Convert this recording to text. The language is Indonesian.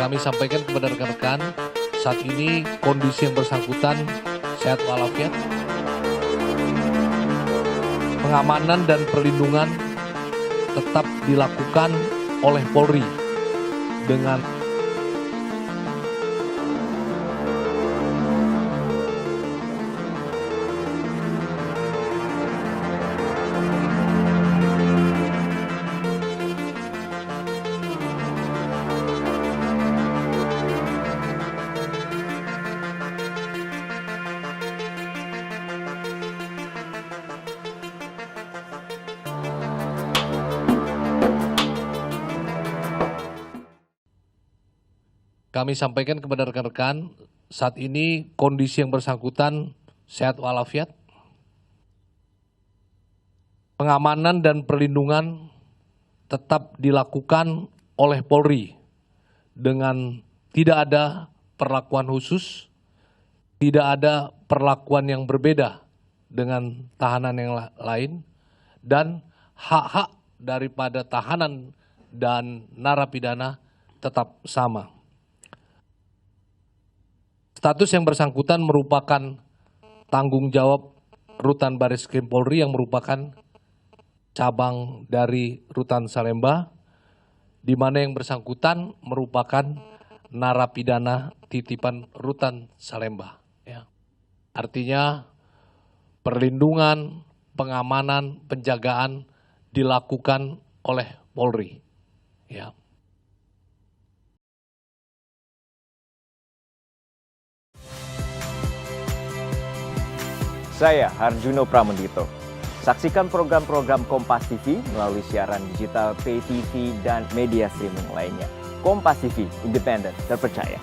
Kami sampaikan kepada rekan-rekan, saat ini kondisi yang bersangkutan sehat walafiat. Pengamanan dan perlindungan tetap dilakukan oleh Polri dengan kami sampaikan kepada rekan-rekan, saat ini kondisi yang bersangkutan sehat walafiat. Pengamanan dan perlindungan tetap dilakukan oleh Polri dengan tidak ada perlakuan khusus, tidak ada perlakuan yang berbeda dengan tahanan yang lain, dan hak-hak daripada tahanan dan narapidana tetap sama. Status yang bersangkutan merupakan tanggung jawab Rutan Bareskrim Polri yang merupakan cabang dari Rutan Salemba, di mana yang bersangkutan merupakan narapidana titipan Rutan Salemba. Ya. Artinya perlindungan, pengamanan, penjagaan dilakukan oleh Polri. Ya. Saya Harjuno Pramendito. Saksikan program-program Kompas TV melalui siaran digital, pay TV, dan media streaming lainnya. Kompas TV, independen, terpercaya.